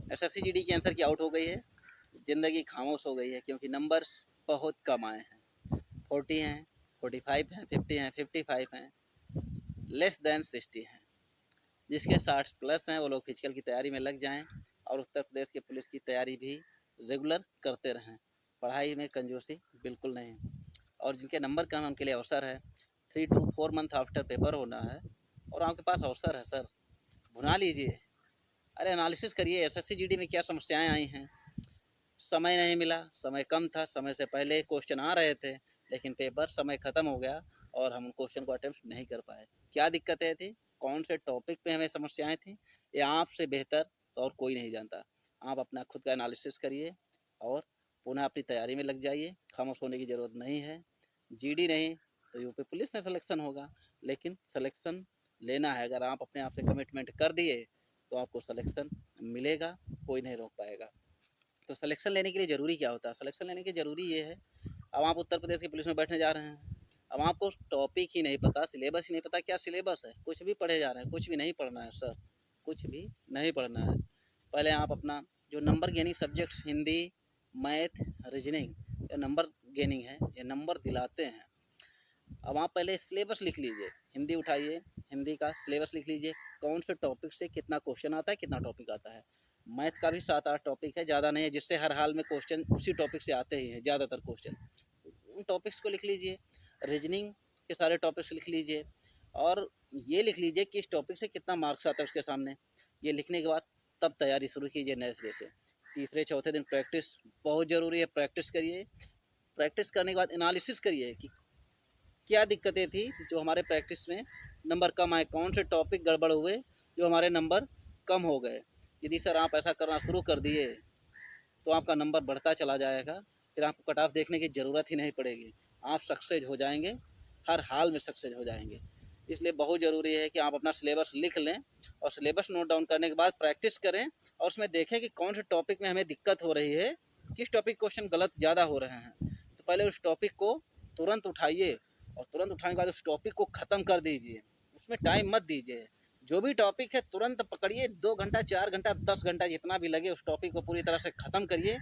SSC GD की answer की out हो गई है, ज़िंदगी खामोश हो गई है, क्योंकि नंबर्स बहुत कम आए हैं। 40 हैं, 45 हैं, 50 हैं, 55 हैं, लेस देन 60 हैं। जिसके 60 प्लस हैं वो लोग फिजिकल की तैयारी में लग जाएं और उत्तर प्रदेश के पुलिस की तैयारी भी रेगुलर करते रहें। पढ़ाई में कंजूसी बिल्कुल नहीं। और जिनके नंबर कम हैं उनके लिए अवसर है, 3 to 4 मंथ आफ्टर पेपर होना है और आपके पास अवसर है सर, भुना लीजिए। अरे एनालिसिस करिए, एसएससी जीडी में क्या समस्याएं आई हैं। समय नहीं मिला, समय कम था, समय से पहले क्वेश्चन आ रहे थे लेकिन पेपर समय ख़त्म हो गया और हम क्वेश्चन को अटेम्प्ट नहीं कर पाए। क्या दिक्कतें थी, कौन से टॉपिक पे हमें समस्याएं थी, ये आपसे बेहतर तो और कोई नहीं जानता। आप अपना खुद का एनालिसिस करिए और पुनः अपनी तैयारी में लग जाइए। खामोश होने की ज़रूरत नहीं है। जीडी नहीं तो यूपी पुलिस में सिलेक्शन होगा, लेकिन सिलेक्शन लेना है। अगर आप अपने आप से कमिटमेंट कर दिए तो आपको सिलेक्शन मिलेगा, कोई नहीं रोक पाएगा। तो सिलेक्शन लेने के लिए ज़रूरी क्या होता है? सिलेक्शन लेने के ज़रूरी ये है, अब आप उत्तर प्रदेश की पुलिस में बैठने जा रहे हैं, अब आपको टॉपिक ही नहीं पता, सिलेबस ही नहीं पता, क्या सिलेबस है, कुछ भी पढ़े जा रहे हैं। कुछ भी नहीं पढ़ना है सर, कुछ भी नहीं पढ़ना है। पहले आप अपना जो number gaining subjects Hindi, math, reasoning, ये नंबर गेनिंग है, ये नंबर दिलाते हैं। अब आप पहले सिलेबस लिख लीजिए, हिंदी उठाइए, हिंदी का सिलेबस लिख लीजिए, कौन से टॉपिक से कितना क्वेश्चन आता है, कितना टॉपिक आता है। मैथ का भी 7-8 टॉपिक है, ज़्यादा नहीं है, जिससे हर हाल में क्वेश्चन उसी टॉपिक से आते ही हैं ज़्यादातर क्वेश्चन। उन टॉपिक्स को लिख लीजिए। रीजनिंग के सारे टॉपिक्स लिख लीजिए और ये लिख लीजिए कि इस टॉपिक से कितना मार्क्स आता है उसके सामने। ये लिखने के बाद तब तैयारी शुरू कीजिए नए सिरे से। तीसरे चौथे दिन प्रैक्टिस बहुत ज़रूरी है, प्रैक्टिस करिए। प्रैक्टिस करने के बाद एनालिसिस करिए कि क्या दिक्कतें थी जो हमारे प्रैक्टिस में नंबर कम आए, कौन से टॉपिक गड़बड़ हुए जो हमारे नंबर कम हो गए। यदि सर आप ऐसा करना शुरू कर दिए तो आपका नंबर बढ़ता चला जाएगा, फिर आपको कट ऑफ देखने की ज़रूरत ही नहीं पड़ेगी, आप सक्सेस हो जाएंगे, हर हाल में सक्सेस हो जाएंगे। इसलिए बहुत ज़रूरी है कि आप अपना सिलेबस लिख लें और सिलेबस नोट डाउन करने के बाद प्रैक्टिस करें और उसमें देखें कि कौन से टॉपिक में हमें दिक्कत हो रही है, किस टॉपिक क्वेश्चन गलत ज़्यादा हो रहे हैं। तो पहले उस टॉपिक को तुरंत उठाइए और तुरंत उठाने के बाद उस टॉपिक को ख़त्म कर दीजिए, उसमें टाइम मत दीजिए। जो भी टॉपिक है तुरंत पकड़िए, 2 घंटा, 4 घंटा, 10 घंटा जितना भी लगे उस टॉपिक को पूरी तरह से ख़त्म करिए।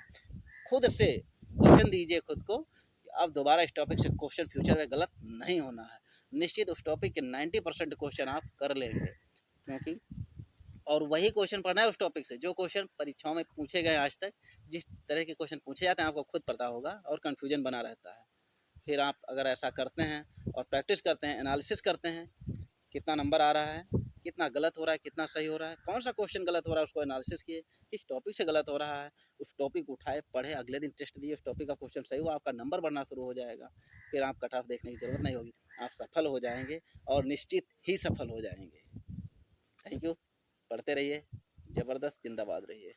खुद से वचन दीजिए खुद को कि अब दोबारा इस टॉपिक से क्वेश्चन फ्यूचर में गलत नहीं होना है। निश्चित उस टॉपिक के 90% क्वेश्चन आप कर लेंगे, क्योंकि और वही क्वेश्चन पढ़ना है उस टॉपिक से जो क्वेश्चन परीक्षाओं में पूछे गए आज तक। जिस तरह के क्वेश्चन पूछे जाते हैं आपको खुद पता होगा और कन्फ्यूजन बना रहता है। फिर आप अगर ऐसा करते हैं और प्रैक्टिस करते हैं, एनालिसिस करते हैं, कितना नंबर आ रहा है, कितना गलत हो रहा है, कितना सही हो रहा है, कौन सा क्वेश्चन गलत हो रहा है उसको एनालिसिस किए, किस टॉपिक से गलत हो रहा है, उस टॉपिक उठाए, पढ़े, अगले दिन टेस्ट दिए, उस टॉपिक का क्वेश्चन सही हुआ, आपका नंबर बढ़ना शुरू हो जाएगा। फिर आप कट ऑफ देखने की ज़रूरत नहीं होगी, आप सफल हो जाएंगे और निश्चित ही सफल हो जाएंगे। Thank you. पढ़ते रहिए, ज़बरदस्त, जिंदाबाद रहिए।